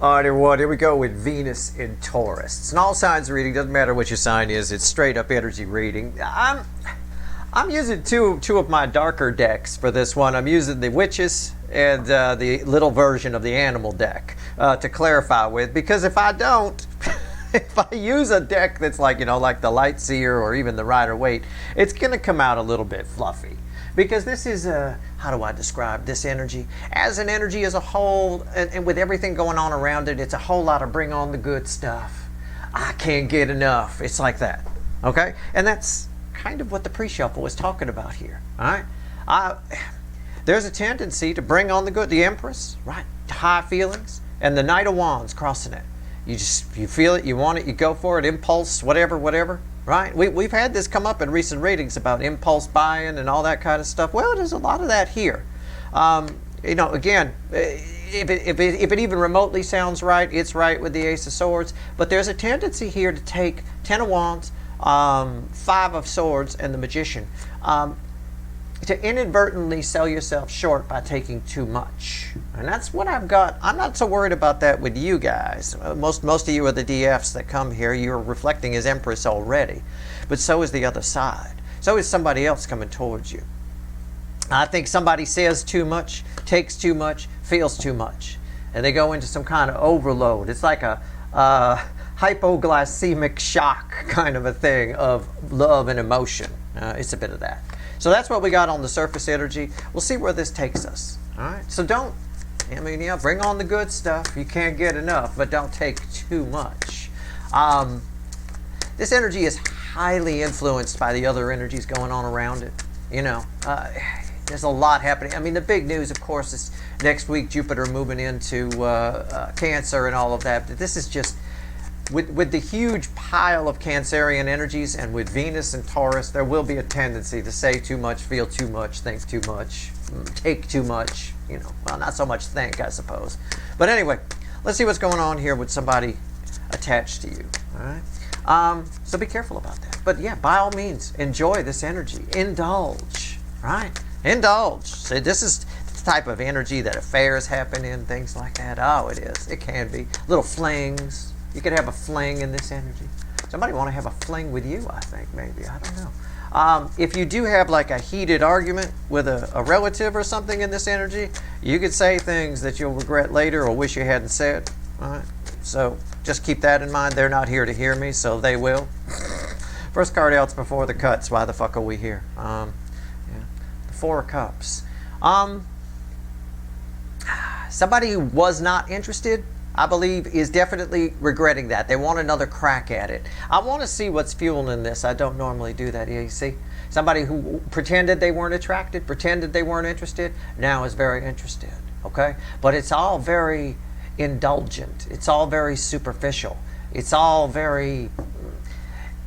All right, everyone, here we go with Venus in Taurus. It's an all signs reading. Doesn't matter what your sign is. It's straight up energy reading. I'm using two of my darker decks for this one. I'm using the Witches and the little version of the Animal deck to clarify with. Because if I don't, if I use a deck that's like, you know, like the Light Seer or even the Rider Waite, it's going to come out a little bit fluffy. Because this is how do I describe this energy? As an energy as a whole, and with everything going on around it, it's a whole lot of bring on the good stuff. I can't get enough. It's like that, okay? And that's kind of what the pre-shuffle was talking about here, all right? There's a tendency to bring on the good, the Empress, right? High feelings, and the Knight of Wands crossing it. You feel it, you want it, you go for it, impulse, whatever, right? We've had this come up in recent readings about impulse buying and all that kind of stuff. Well, there's a lot of that here. You know, again, if it even remotely sounds right, it's right with the Ace of Swords. But there's a tendency here to take Ten of Wands, Five of Swords, and the Magician, to inadvertently sell yourself short by taking too much. And that's what I've got. I'm not so worried about that with you guys. Most of you are the DFs that come here. You're reflecting as Empress already. But so is the other side. So is somebody else coming towards you. I think somebody says too much, takes too much, feels too much. And they go into some kind of overload. It's like a hypoglycemic shock kind of a thing of love and emotion. It's a bit of that. So that's what we got on the surface energy. We'll see where this takes us. All right. So don't, I mean, yeah, bring on the good stuff. You can't get enough, but don't take too much. This energy is highly influenced by the other energies going on around it. You know, there's a lot happening. I mean, the big news, of course, is next week Jupiter moving into Cancer and all of that. But this is just, with the huge pile of Cancerian energies and with Venus and Taurus, there will be a tendency to say too much, feel too much, think too much, take too much, you know. Well, not so much think, I suppose. But anyway, let's see what's going on here with somebody attached to you, all right? So be careful about that. But yeah, by all means, enjoy this energy. Indulge, right? Indulge. See, this is the type of energy that affairs happen in, things like that. Oh, it is. It can be. Little flings. You could have a fling in this energy. Somebody want to have a fling with you, I think, maybe. I don't know. If you do have like a heated argument with a relative or something in this energy, you could say things that you'll regret later or wish you hadn't said. All right? So just keep that in mind. They're not here to hear me, so they will. First card out's before the cuts. Why the fuck are we here? Yeah. The Four of Cups. Somebody who was not interested, I believe, is definitely regretting that. They want another crack at it. I want to see what's fueling this. I don't normally do that, you see. Somebody who pretended they weren't attracted, pretended they weren't interested, now is very interested, okay? But it's all very indulgent. It's all very superficial. It's all very,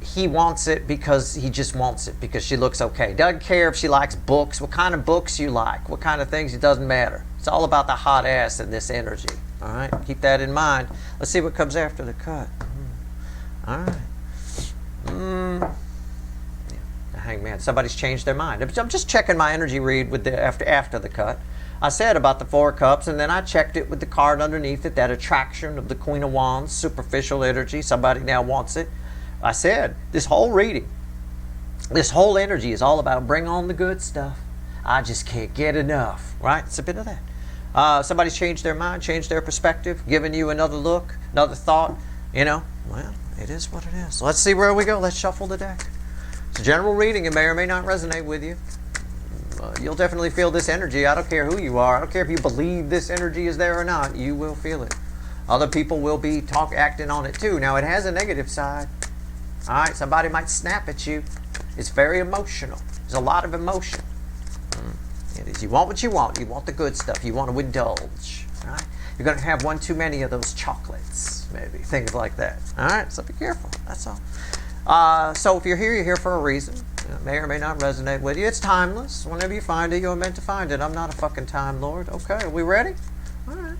he wants it because he just wants it, because she looks okay. Doesn't care if she likes books, what kind of books you like, what kind of things, it doesn't matter. It's all about the hot ass in this energy. All right, keep that in mind. Let's see what comes after the cut. All right. Yeah, the Hangman. Somebody's changed their mind. I'm just checking my energy read with the after the cut. I said about the Four of Cups, and then I checked it with the card underneath it, that attraction of the Queen of Wands, superficial energy. Somebody now wants it. I said this whole reading, this whole energy is all about bring on the good stuff. I just can't get enough. Right? It's a bit of that. Somebody's changed their mind, changed their perspective, given you another look, another thought, you know. Well, it is what it is. So let's see where we go. Let's shuffle the deck. It's a general reading. It may or may not resonate with you. You'll definitely feel this energy. I don't care who you are. I don't care if you believe this energy is there or not. You will feel it. Other people will be acting on it too. Now, it has a negative side. All right, somebody might snap at you. It's very emotional. There's a lot of emotion. It is. You want what you want. You want the good stuff. You want to indulge. Right? You're going to have one too many of those chocolates, maybe. Things like that. All right? So be careful. That's all. So if you're here for a reason. It may or may not resonate with you. It's timeless. Whenever you find it, you're meant to find it. I'm not a fucking Time Lord. Okay, are we ready? All right.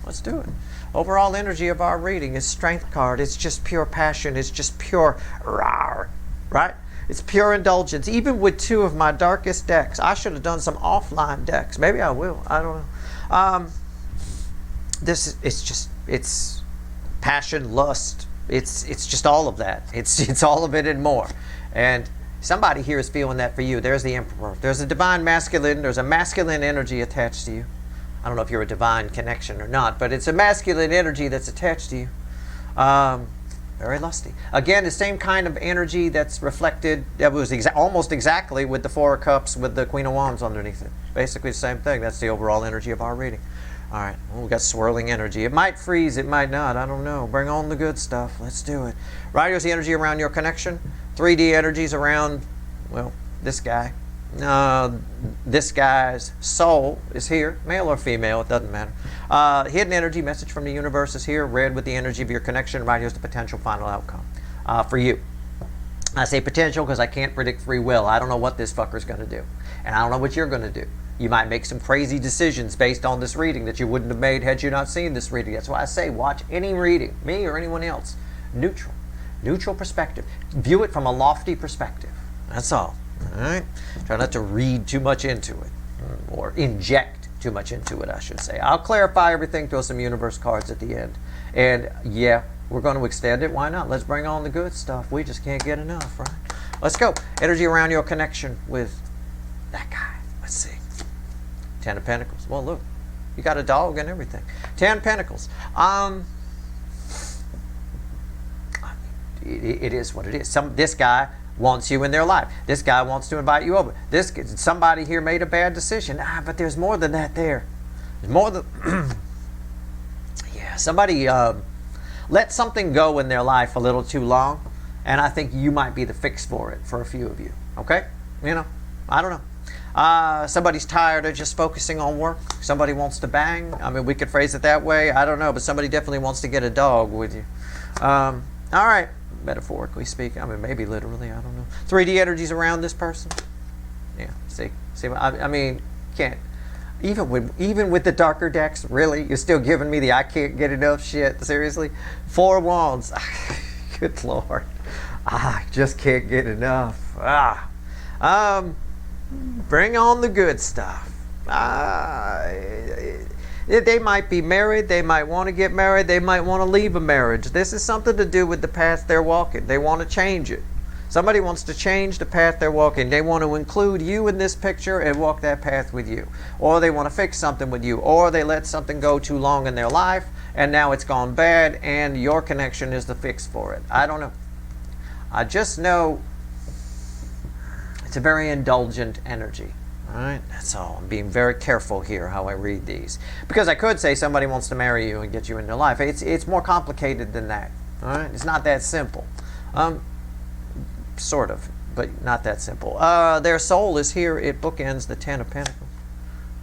Let's do it. Overall energy of our reading is Strength card. It's just pure passion. It's just pure rawr, right? It's pure indulgence. Even with two of my darkest decks. I should have done some offline decks. Maybe I will. I don't know. it's passion, lust. It's just all of that. It's all of it and more. And somebody here is feeling that for you. There's the Emperor. There's a divine masculine. There's a masculine energy attached to you. I don't know if you're a divine connection or not, but it's a masculine energy that's attached to you. Very lusty. Again, the same kind of energy that's reflected, that was almost exactly with the Four of Cups with the Queen of Wands underneath it. Basically the same thing. That's the overall energy of our reading. All right, well, we got swirling energy. It might freeze, it might not. I don't know. Bring on the good stuff. Let's do it. Rider's the energy around your connection. 3D energies around, well, this guy. This guy's soul is here, male or female, it doesn't matter. Hidden energy, message from the universe is here. Red with the energy of your connection. Right here's the potential final outcome for you. I say potential because I can't predict free will. I don't know what this fucker's going to do, and I don't know what you're going to do. You might make some crazy decisions based on this reading that you wouldn't have made had you not seen this reading. That's why I say watch any reading, me or anyone else. Neutral perspective. View it from a lofty perspective. That's all. All right. Try not to read too much into it, or inject too much into it, I should say. I'll clarify everything, throw some universe cards at the end. And yeah, we're going to extend it. Why not? Let's bring on the good stuff. We just can't get enough, right? Let's go. Energy around your connection with that guy. Let's see. 10 of Pentacles. Well, look, you got a dog and everything. 10 Pentacles. It is what it is. This guy wants you in their life. This guy wants to invite you over. Somebody here made a bad decision. But there's more than that there. There's more than... yeah, somebody let something go in their life a little too long, and I think you might be the fix for it for a few of you. Okay? You know, I don't know. Somebody's tired of just focusing on work. Somebody wants to bang. I mean, we could phrase it that way. I don't know, but somebody definitely wants to get a dog with you. All right. Metaphorically speaking, I mean, maybe literally, I don't know. 3D energies around this person. Yeah, see, I mean, can't even with the darker decks. Really, you're still giving me the I can't get enough shit. Seriously, 4 of Wands. Good Lord, I just can't get enough. Bring on the good stuff. They might be married. They might want to get married. They might want to leave a marriage. This is something to do with the path they're walking. They want to change it. Somebody wants to change the path they're walking. They want to include you in this picture and walk that path with you. Or they want to fix something with you. Or they let something go too long in their life and now it's gone bad and your connection is the fix for it. I don't know. I just know it's a very indulgent energy. All right, that's all. I'm being very careful here how I read these. Because I could say somebody wants to marry you and get you in their life. It's more complicated than that. All right, it's not that simple. Sort of, but not that simple. Their soul is here. It bookends the 10 of Pentacles.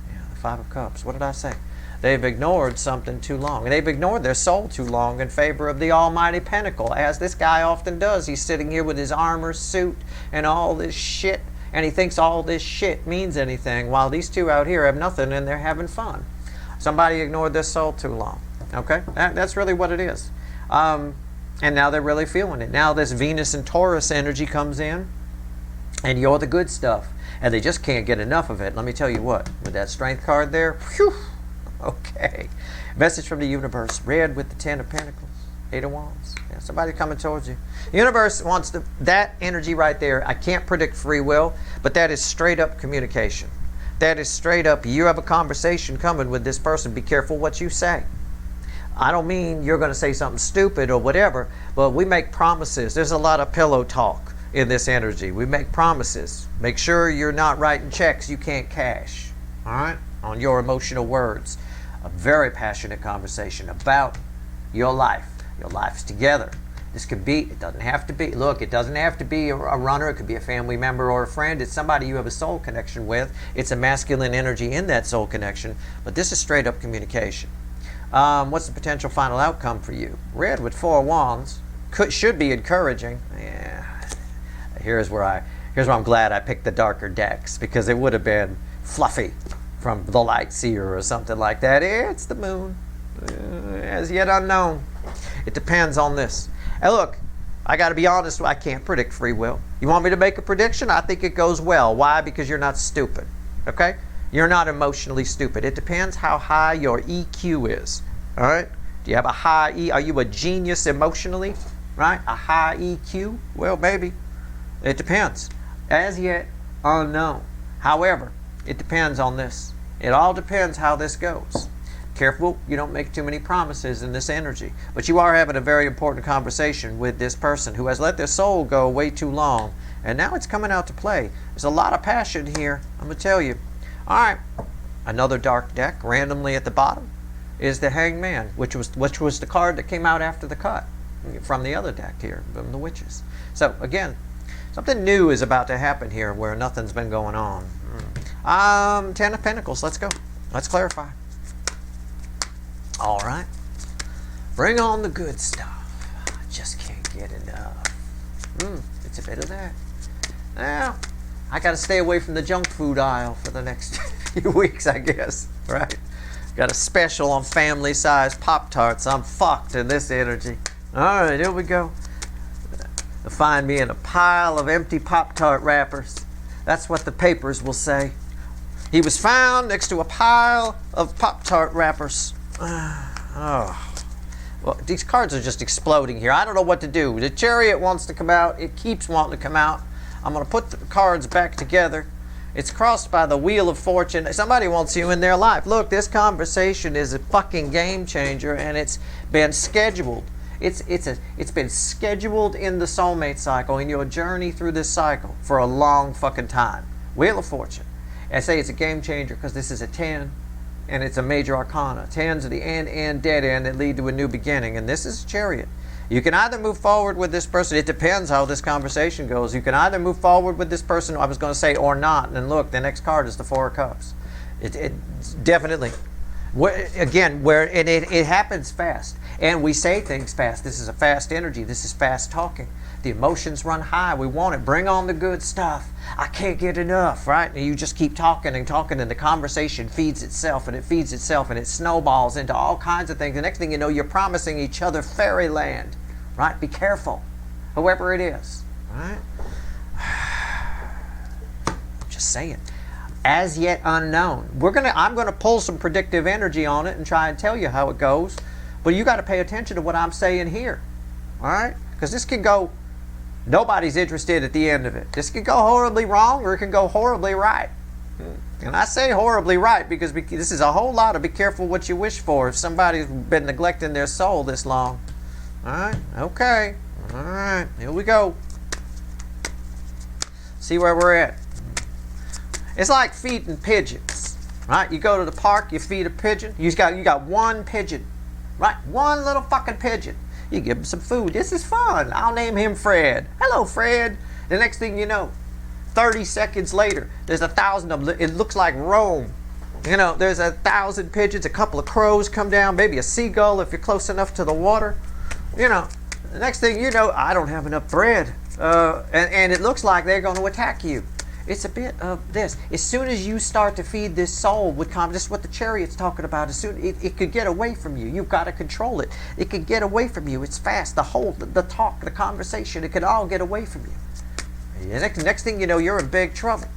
Yeah, the 5 of Cups. What did I say? They've ignored something too long. They've ignored their soul too long in favor of the almighty Pentacle, as this guy often does. He's sitting here with his armor suit and all this shit. And he thinks all this shit means anything, while these two out here have nothing and they're having fun. Somebody ignored their soul too long. Okay? That's really what it is. And now they're really feeling it. Now this Venus and Taurus energy comes in, and you're the good stuff. And they just can't get enough of it. Let me tell you what, with that Strength card there, whew, okay. Message from the universe, red with the 10 of Pentacles. 8 of Wands. Yeah, somebody coming towards you. The universe wants that energy right there. I can't predict free will, but that is straight up communication. That is straight up, you have a conversation coming with this person. Be careful what you say. I don't mean you're going to say something stupid or whatever, but we make promises. There's a lot of pillow talk in this energy. We make promises. Make sure you're not writing checks you can't cash. All right? On your emotional words. A very passionate conversation about your life. Your life's together. This could be, it doesn't have to be, look, it doesn't have to be a runner. It could be a family member or a friend. It's somebody you have a soul connection with. It's a masculine energy in that soul connection. But this is straight up communication. What's the potential final outcome for you? Red with 4 of Wands. Should be encouraging. Yeah. Here's where I'm glad I picked the darker decks, because it would have been fluffy from the light seer or something like that. It's the moon. As yet unknown. It depends on this. And look, I got to be honest, I can't predict free will. You want me to make a prediction? I think it goes well. Why? Because you're not stupid. Okay? You're not emotionally stupid. It depends how high your EQ is. All right. Do you have a high E? Are you a genius emotionally? Right? A high EQ? Well, maybe. It depends. As yet, unknown. However, it depends on this. It all depends how this goes. Careful you don't make too many promises in this energy. But you are having a very important conversation with this person who has let their soul go way too long. And now it's coming out to play. There's a lot of passion here, I'm going to tell you. All right. Another dark deck, randomly at the bottom, is the Hangman, which was the card that came out after the cut from the other deck here, from the Witches. So, again, something new is about to happen here where nothing's been going on. Ten of Pentacles. Let's go. Let's clarify. All right. Bring on the good stuff. I just can't get enough. It's a bit of that. Now, I got to stay away from the junk food aisle for the next few weeks, I guess. Right? Got a special on family-sized Pop-Tarts. I'm fucked in this energy. All right, here we go. You'll find me in a pile of empty Pop-Tart wrappers. That's what the papers will say. He was found next to a pile of Pop-Tart wrappers. Oh. Well, these cards are just exploding here. I don't know what to do. The Chariot wants to come out. It keeps wanting to come out. I'm going to put the cards back together. It's crossed by the Wheel of Fortune. Somebody wants you in their life. Look, this conversation is a fucking game changer, and it's been scheduled. It's been scheduled in the soulmate cycle, in your journey through this cycle for a long fucking time. Wheel of Fortune. I say it's a game changer because this is a 10, and it's a major arcana. 10s are the end and dead end that lead to a new beginning, and this is a Chariot. You can either move forward with this person. It depends how this conversation goes. You can either move forward with this person, I was going to say, or not. And look, the next card is the Four of Cups. It definitely. Again, it happens fast. And we say things fast. This is a fast energy. This is fast talking. The emotions run high. We want it. Bring on the good stuff. I can't get enough, right? And you just keep talking and talking, and the conversation feeds itself, and it feeds itself, and it snowballs into all kinds of things. The next thing you know, you're promising each other fairyland, right? Be careful, whoever it is, right? Just saying. As yet unknown. I'm gonna pull some predictive energy on it and try and tell you how it goes. But you got to pay attention to what I'm saying here, all right? Because this can go, nobody's interested at the end of it. This can go horribly wrong, or it can go horribly right. And I say horribly right because this is a whole lot of be careful what you wish for if somebody's been neglecting their soul this long. All right, okay, all right, here we go. See where we're at. It's like feeding pigeons, right? You go to the park, you feed a pigeon. You got one pigeon. Right, one little fucking pigeon. You give him some food. This is fun. I'll name him Fred. Hello, Fred. The next thing you know, 30 seconds later, there's 1,000 of them. It looks like Rome. You know, there's 1,000 pigeons. A couple of crows come down. Maybe a seagull if you're close enough to the water. You know, the next thing you know, I don't have enough bread. And it looks like they're going to attack you. It's a bit of this. As soon as you start to feed this soul with this is what the Chariot's talking about. As soon it could get away from you. You've got to control it. It could get away from you. It's fast. The talk, the conversation, it could all get away from you. Next thing you know, you're in big trouble.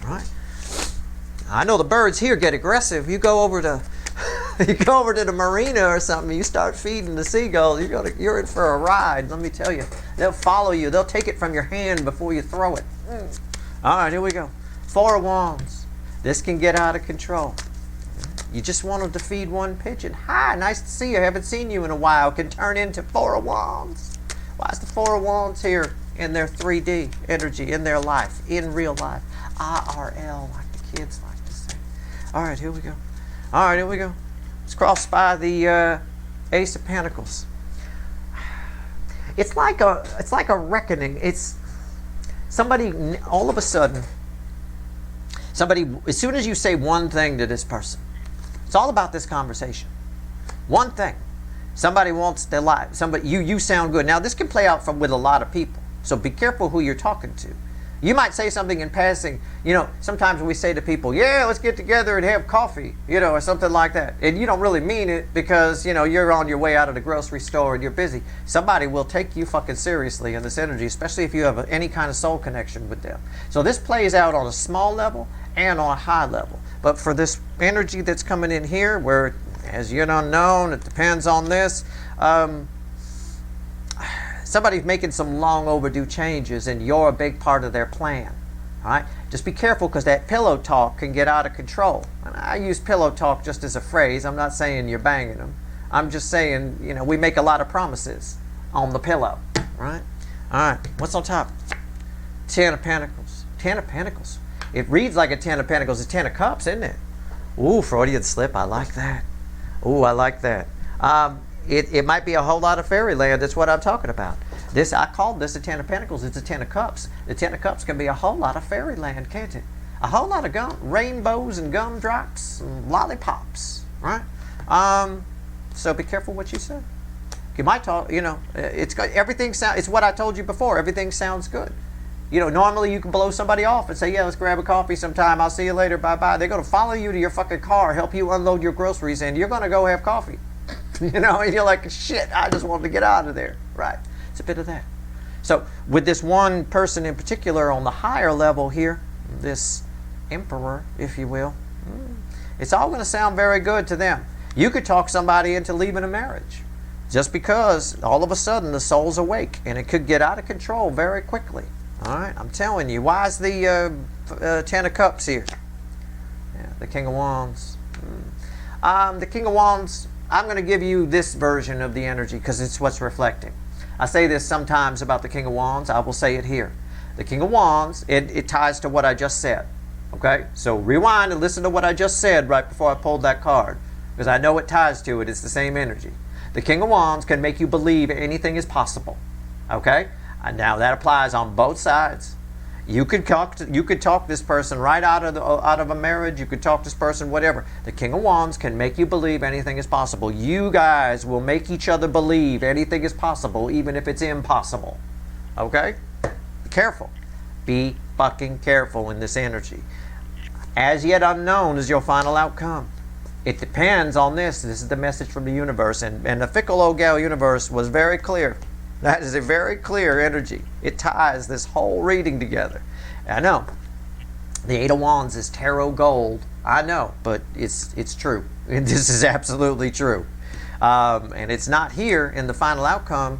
Right? I know the birds here get aggressive. You go over to the marina or something. You start feeding the seagulls. You're in for a ride. Let me tell you. They'll follow you. They'll take it from your hand before you throw it. All right, here we go. Four of Wands. This can get out of control. You just want them to feed one pigeon. Hi, nice to see you. I haven't seen you in a while. Can turn into Four of Wands. Why is the Four of Wands here in their 3D energy, in their life, in real life? IRL, like the kids like to say. All right, here we go. All right, here we go. It's crossed by the Ace of Pentacles. It's like a reckoning. It's somebody, all of a sudden, as soon as you say one thing to this person, it's all about this conversation. One thing. Somebody wants their life. You sound good. Now, this can play out with a lot of people. So be careful who you're talking to. You might say something in passing. You know, sometimes we say to people, yeah, let's get together and have coffee, you know, or something like that. And you don't really mean it because, you know, you're on your way out of the grocery store and you're busy. Somebody will take you fucking seriously in this energy, especially if you have any kind of soul connection with them. So this plays out on a small level and on a high level. But for this energy that's coming in here, where As yet unknown, it depends on this. Somebody's making some long overdue changes and you're a big part of their plan. All right? Just be careful because that pillow talk can get out of control. And I use pillow talk just as a phrase. I'm not saying you're banging them. I'm just saying, you know, we make a lot of promises on the pillow. Right? All right. What's on top? 10 of Pentacles. 10 of Pentacles. It reads like a 10 of Pentacles. It's 10 of Cups, isn't it? Ooh, Freudian slip. I like that. Ooh, I like that. It might be a whole lot of fairyland. That's what I'm talking about. This, I called this a 10 of Pentacles. It's a 10 of Cups. The 10 of Cups can be a whole lot of fairyland, can't it? A whole lot of rainbows and gumdrops and lollipops, right? So be careful what you say. You might talk, you know, it's what I told you before. Everything sounds good. You know, normally you can blow somebody off and say, yeah, let's grab a coffee sometime. I'll see you later. Bye-bye. They're going to follow you to your fucking car, help you unload your groceries, and you're going to go have coffee. You know, and you're like, shit, I just wanted to get out of there. Right. It's a bit of that. So with this one person in particular on the higher level here, this emperor, if you will, it's all going to sound very good to them. You could talk somebody into leaving a marriage just because all of a sudden the soul's awake and it could get out of control very quickly. All right, I'm telling you. Why is the 10 of Cups here? Yeah, the King of Wands. The King of Wands, I'm going to give you this version of the energy because it's what's reflecting. I say this sometimes about the King of Wands. I will say it here. The King of Wands, it ties to what I just said. Okay? So rewind and listen to what I just said right before I pulled that card because I know it ties to it. It's the same energy. The King of Wands can make you believe anything is possible. Okay? And now that applies on both sides. You could talk this person right out of a marriage. You could talk this person whatever. The King of Wands can make you believe anything is possible. You guys will make each other believe anything is possible, even if it's impossible. Okay? Be careful. Be fucking careful in this energy. As yet unknown is your final outcome. It depends on this. This is the message from the universe, and the fickle old gal universe was very clear. That is a very clear energy. It ties this whole reading together. I know. The 8 of Wands is tarot gold. I know, but it's true. And this is absolutely true. And it's not here in the final outcome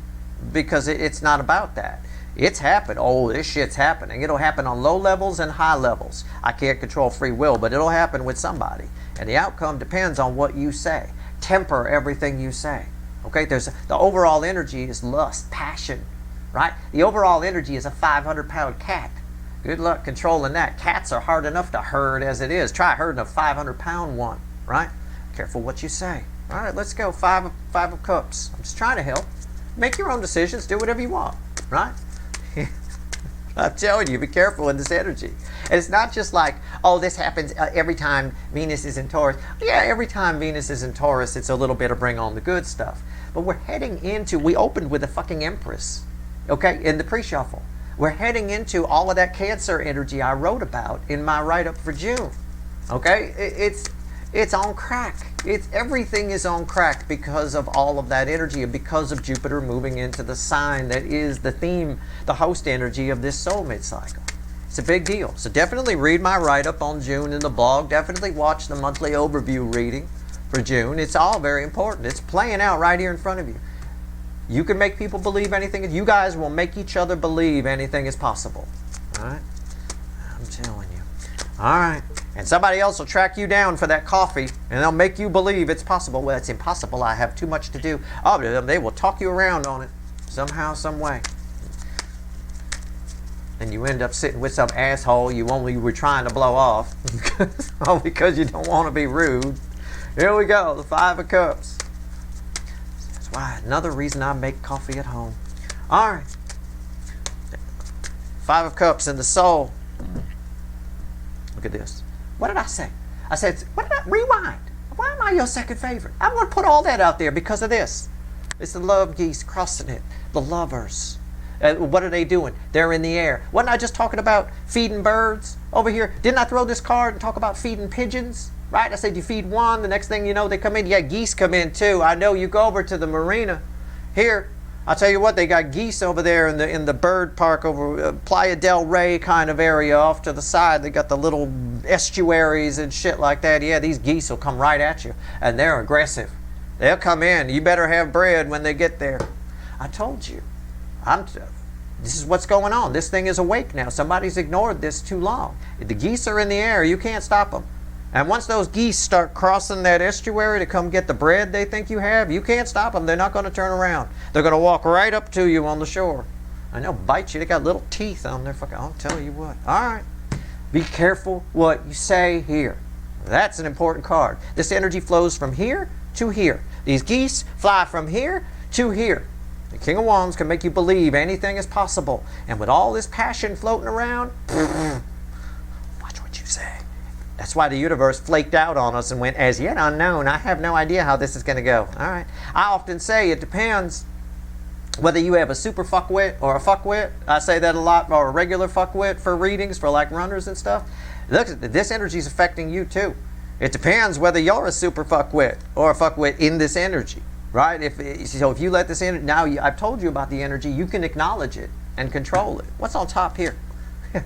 because it's not about that. It's happened. Oh, this shit's happening. It'll happen on low levels and high levels. I can't control free will, but it'll happen with somebody. And the outcome depends on what you say. Temper everything you say. Okay, the overall energy is lust, passion, right? The overall energy is a 500-pound cat. Good luck controlling that. Cats are hard enough to herd as it is. Try herding a 500-pound one, right? Careful what you say. All right, let's go. Five of Cups. I'm just trying to help. Make your own decisions. Do whatever you want, right? I'm telling you, be careful in this energy. And it's not just like, oh, this happens every time Venus is in Taurus. Yeah, every time Venus is in Taurus, it's a little bit of bring on the good stuff. But we're heading into, we opened with the fucking Empress, okay, in the pre-shuffle. We're heading into all of that Cancer energy I wrote about in my write-up for June, okay? It's on crack. Everything is on crack because of all of that energy and because of Jupiter moving into the sign that is the theme, the host energy of this soulmate cycle. It's a big deal. So definitely read my write-up on June in the blog. Definitely watch the monthly overview reading for June. It's all very important. It's playing out right here in front of you. You can make people believe anything. You guys will make each other believe anything is possible. All right? I'm telling you. All right. And somebody else will track you down for that coffee, and they'll make you believe it's possible. Well, it's impossible. I have too much to do. Oh, they will talk you around on it somehow, some way. And you end up sitting with some asshole you only were trying to blow off all because you don't want to be rude. Here we go, the 5 of Cups. That's why another reason I make coffee at home. All right. 5 of Cups in the soul. Look at this. What did I say? I said, rewind. Why am I your second favorite? I'm going to put all that out there because of this. It's the love geese crossing it. The lovers. What are they doing? They're in the air. Wasn't I just talking about feeding birds over here? Didn't I throw this card and talk about feeding pigeons? Right? I said you feed one, the next thing you know they come in. Yeah, geese come in too. I know. You go over to the marina here I'll tell you what, they got geese over there in the bird park over Playa del Rey kind of area off to the side. They got the little estuaries and shit like that. Yeah, these geese will come right at you, and they're aggressive. They'll come in. You better have bread when they get there. I told you. This is what's going on. This thing is awake now. Somebody's ignored this too long. The geese are in the air. You can't stop them. And once those geese start crossing that estuary to come get the bread they think you have, you can't stop them. They're not going to turn around. They're going to walk right up to you on the shore. And they'll bite you. They got little teeth on their fucking... I'll tell you what. All right. Be careful what you say here. That's an important card. This energy flows from here to here. These geese fly from here to here. The King of Wands can make you believe anything is possible. And with all this passion floating around, watch what you say. That's why the universe flaked out on us and went, as yet unknown. I have no idea how this is going to go. All right. I often say it depends whether you have a super fuckwit or a fuckwit. I say that a lot, or a regular fuckwit for readings, for like runners and stuff. Look, this energy is affecting you too. It depends whether you're a super fuckwit or a fuckwit in this energy, right? If you let this energy, now I've told you about the energy, you can acknowledge it and control it. What's on top here?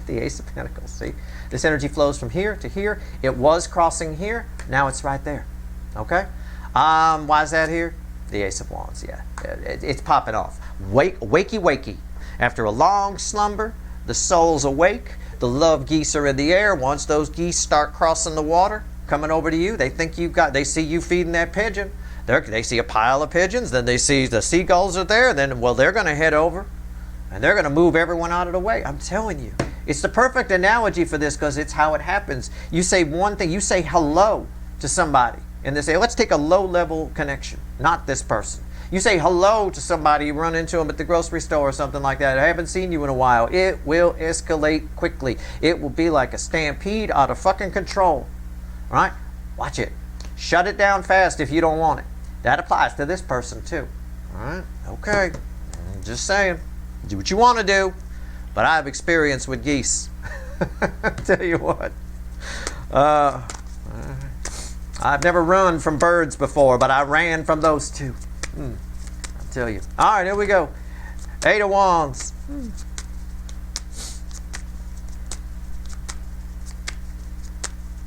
The Ace of Pentacles, see? This energy flows from here to here. It was crossing here. Now it's right there. Okay? Why is that here? The Ace of Wands, yeah. It's popping off. Wakey, wakey. After a long slumber, the soul's awake. The love geese are in the air. Once those geese start crossing the water, coming over to you, they think they see you feeding that pigeon. They see a pile of pigeons. Then they see the seagulls are there. Then, well, they're going to head over. And they're going to move everyone out of the way. I'm telling you. It's the perfect analogy for this because it's how it happens. You say one thing. You say hello to somebody. And they say, let's take a low-level connection. Not this person. You say hello to somebody. You run into them at the grocery store or something like that. I haven't seen you in a while. It will escalate quickly. It will be like a stampede out of fucking control. All right? Watch it. Shut it down fast if you don't want it. That applies to this person too. All right? Okay. Just saying. Do what you want to do. But I have experience with geese. Tell you what. I've never run from birds before, but I ran from those two. I'll tell you. All right, here we go. Eight of Wands.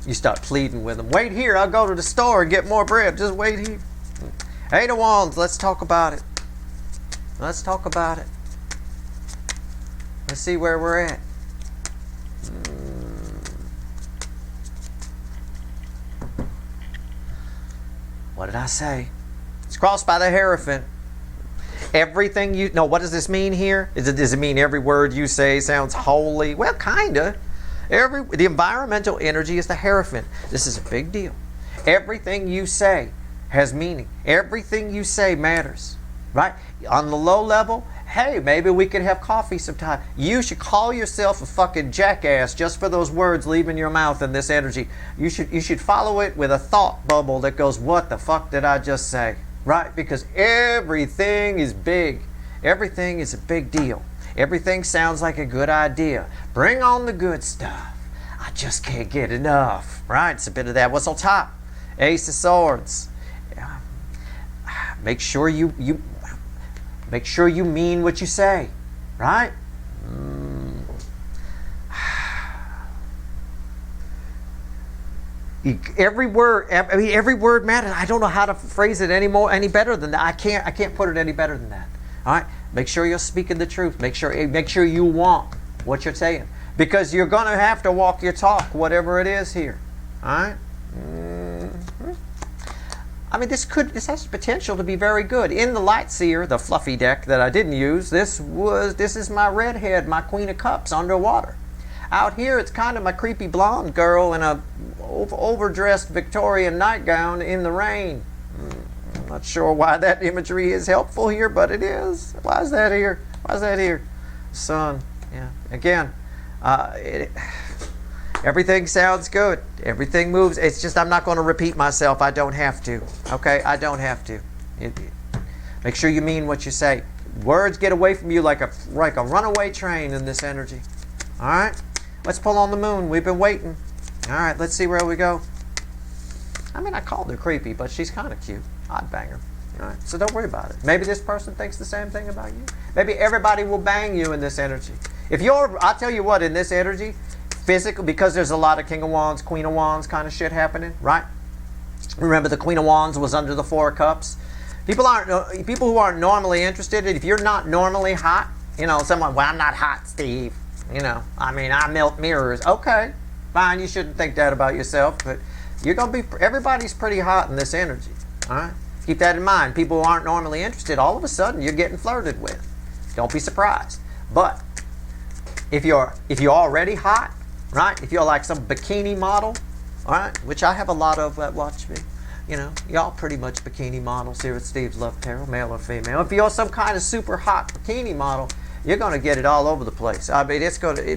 You start pleading with them. Wait here. I'll go to the store and get more bread. Just wait here. Eight of Wands. Let's talk about it. Let's talk about it. Let's see where we're at. What did I say? It's crossed by the Hierophant. Everything you... No, what does this mean here? Does it mean every word you say sounds holy? Well, kind of. The environmental energy is the Hierophant. This is a big deal. Everything you say has meaning. Everything you say matters. Right? On the low level, hey, maybe we could have coffee sometime. You should call yourself a fucking jackass just for those words leaving your mouth in this energy. You should follow it with a thought bubble that goes, what the fuck did I just say? Right? Because everything is big. Everything is a big deal. Everything sounds like a good idea. Bring on the good stuff. I just can't get enough. Right? It's a bit of that. What's on top? Ace of Swords. Make sure you mean what you say, right? Every word, every word matters. I don't know how to phrase it any better than that. I can't put it any better than that. All right. Make sure you're speaking the truth. Make sure you want what you're saying, because you're gonna have to walk your talk, whatever it is here. All right. I mean, this has potential to be very good. In the Light Seer, the fluffy deck that I didn't use, this is my redhead, my Queen of Cups underwater. Out here, it's kind of my creepy blonde girl in a overdressed Victorian nightgown in the rain. I'm not sure why that imagery is helpful here, but it is. Why is that here? Why is that here? Sun. Yeah. Again, everything sounds good. Everything moves. It's just I'm not going to repeat myself. I don't have to. Okay? I don't have to. Make sure you mean what you say. Words get away from you like a runaway train in this energy. All right? Let's pull on the moon. We've been waiting. All right, let's see where we go. I mean, I called her creepy, but she's kind of cute. I'd bang her. All right? So don't worry about it. Maybe this person thinks the same thing about you. Maybe everybody will bang you in this energy. If you're, I'll tell you what, in this energy, physical, because there's a lot of King of Wands, Queen of Wands kind of shit happening, right? Remember, the Queen of Wands was under the Four of Cups. People who aren't normally interested, if you're not normally hot, you know, someone, well, I'm not hot, Steve. You know, I mean, I melt mirrors. Okay, fine, you shouldn't think that about yourself, but you're going to be, everybody's pretty hot in this energy, all right? Keep that in mind. People who aren't normally interested, all of a sudden, you're getting flirted with. Don't be surprised. But if you're already hot, right? If you're like some bikini model, all right, which I have a lot of that watch me. You know, y'all pretty much bikini models here at Steve's Love Tarot, male or female. If you're some kind of super hot bikini model, you're going to get it all over the place. I mean,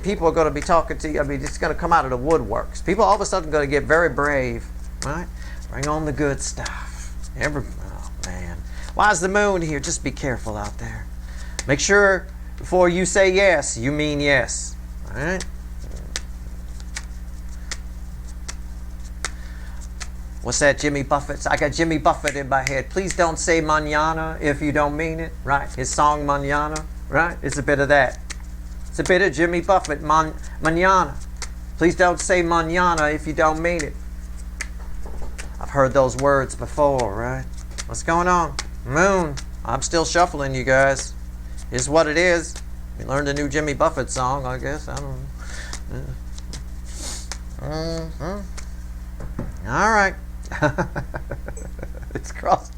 people are going to be talking to you. I mean, it's going to come out of the woodworks. People all of a sudden going to get very brave, right? Bring on the good stuff. Oh, man. Why is the moon here? Just be careful out there. Make sure before you say yes, you mean yes, all right? What's that, Jimmy Buffett's? I got Jimmy Buffett in my head. Please don't say mañana if you don't mean it, right? His song Mañana, right? It's a bit of that. It's a bit of Jimmy Buffett, mañana. Please don't say mañana if you don't mean it. I've heard those words before, right? What's going on? Moon. I'm still shuffling, you guys. It's what it is. We learned a new Jimmy Buffett song, I guess. I don't know. All right. It's crossed.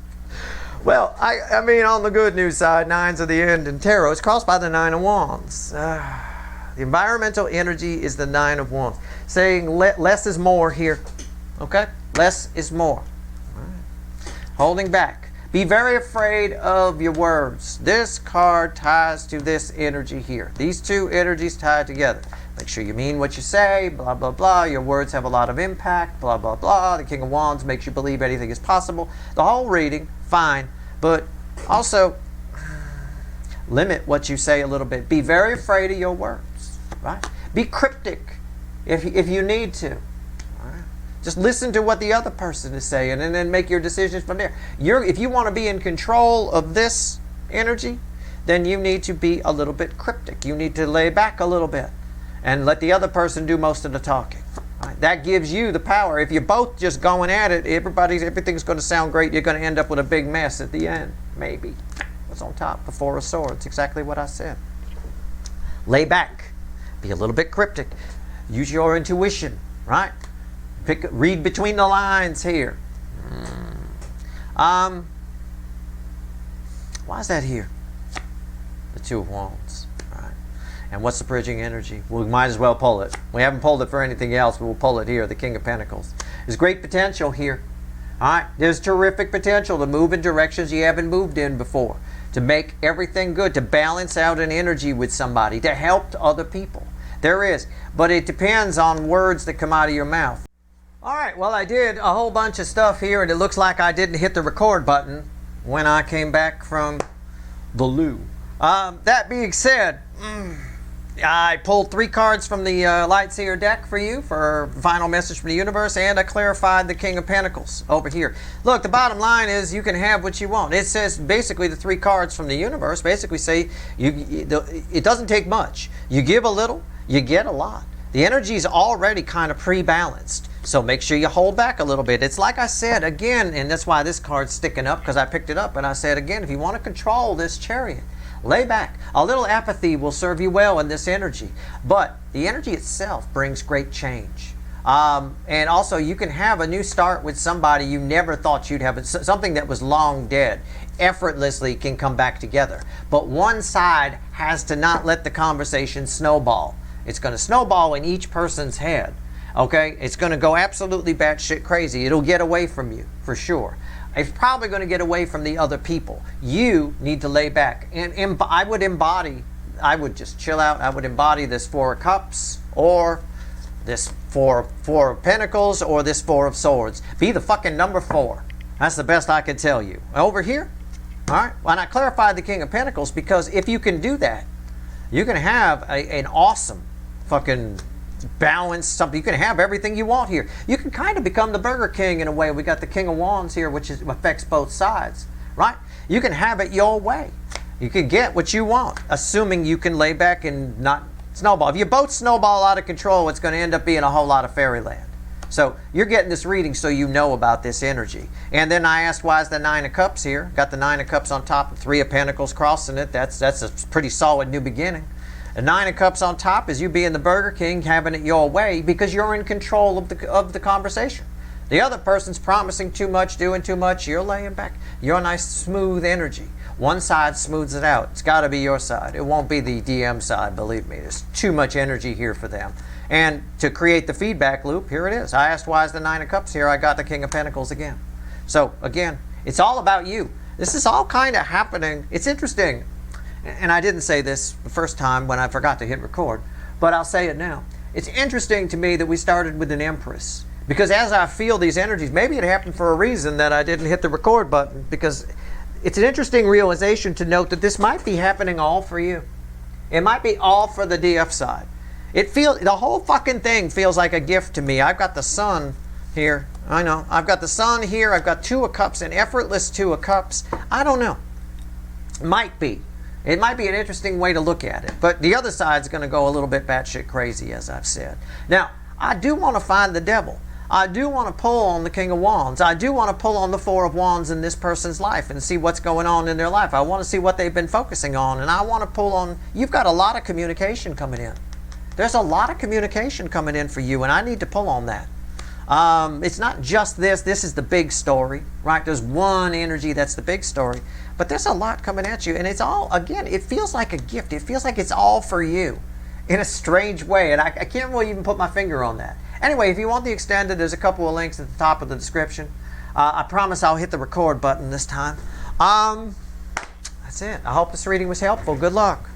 Well, I mean, on the good news side, nines of the end in tarot, it's crossed by the Nine of Wands. The environmental energy is the Nine of Wands, saying less is more here. Okay? Less is more. All right. Holding back. Be very afraid of your words. This card ties to this energy here. These two energies tie together. Make sure you mean what you say, blah, blah, blah. Your words have a lot of impact, blah, blah, blah. The King of Wands makes you believe anything is possible. The whole reading, fine. But also, limit what you say a little bit. Be very afraid of your words, right? Be cryptic if you need to. Right? Just listen to what the other person is saying and then make your decisions from there. If you want to be in control of this energy, then you need to be a little bit cryptic. You need to lay back a little bit and let the other person do most of the talking. Right? That gives you the power. If you're both just going at it, everything's going to sound great. You're going to end up with a big mess at the end. Maybe. What's on top? The Four of Swords. Exactly what I said. Lay back. Be a little bit cryptic. Use your intuition. Right? Read between the lines here. Why is that here? The Two of Wands. And what's the bridging energy? We might as well pull it. We haven't pulled it for anything else, but we'll pull it here, the King of Pentacles. There's great potential here. All right? There's terrific potential to move in directions you haven't moved in before, to make everything good, to balance out an energy with somebody, to help other people. There is. But it depends on words that come out of your mouth. All right, well, I did a whole bunch of stuff here, and it looks like I didn't hit the record button when I came back from the loo. That being said, I pulled 3 cards from the Light Seer deck for you for final message from the universe, and I clarified the King of Pentacles over here. Look, the bottom line is you can have what you want. It says basically the 3 cards from the universe basically say it doesn't take much. You give a little, you get a lot. The energy is already kind of pre-balanced, so make sure you hold back a little bit. It's like I said again, and that's why this card's sticking up, because I picked it up, and I said again, if you want to control this chariot, lay back. A little apathy will serve you well in this energy. But the energy itself brings great change. And also, you can have a new start with somebody you never thought you'd have. Something that was long dead effortlessly can come back together. But one side has to not let the conversation snowball. It's going to snowball in each person's head. Okay? It's going to go absolutely batshit crazy. It'll get away from you, for sure. It's probably going to get away from the other people. You need to lay back. And I would just chill out. I would embody this Four of Cups, or this Four of Pentacles, or this Four of Swords. Be the fucking number 4. That's the best I can tell you. Over here, all right? And I clarified the King of Pentacles because if you can do that, you can have an awesome fucking balance, something. You can have everything you want here. You can kind of become the Burger King in a way. We got the King of Wands here, which affects both sides, right? You can have it your way. You can get what you want, assuming you can lay back and not snowball. If you both snowball out of control, it's going to end up being a whole lot of fairyland. So you're getting this reading so you know about this energy. And then I asked, why is the Nine of Cups here? Got the Nine of Cups on top, and Three of Pentacles crossing it. That's a pretty solid new beginning. The Nine of Cups on top is you being the Burger King, having it your way because you're in control of the conversation. The other person's promising too much, doing too much. You're laying back. You're a nice smooth energy. One side smooths it out. It's got to be your side. It won't be the DM side, believe me. There's too much energy here for them. And to create the feedback loop, here it is. I asked, why is the Nine of Cups here? I got the King of Pentacles again. So again, it's all about you. This is all kind of happening. It's interesting. And I didn't say this the first time when I forgot to hit record, but I'll say it now. It's interesting to me that we started with an Empress. Because as I feel these energies, maybe it happened for a reason that I didn't hit the record button, because it's an interesting realization to note that this might be happening all for you. It might be all for the DF side. The whole fucking thing feels like a gift to me. I've got the Sun here. I know. I've got the Sun here. I've got Two of Cups, an effortless Two of Cups. I don't know. Might be. It might be an interesting way to look at it. But the other side's going to go a little bit batshit crazy, as I've said. Now, I do want to find the devil. I do want to pull on the King of Wands. I do want to pull on the Four of Wands in this person's life and see what's going on in their life. I want to see what they've been focusing on. And I want to pull on... You've got a lot of communication coming in. There's a lot of communication coming in for you, and I need to pull on that. It's not just this. This is the big story, right? There's one energy that's the big story. But there's a lot coming at you, and it's all, again, it feels like a gift. It feels like it's all for you in a strange way, and I can't really even put my finger on that. Anyway, if you want the extended, there's a couple of links at the top of the description. I promise I'll hit the record button this time. That's it. I hope this reading was helpful. Good luck.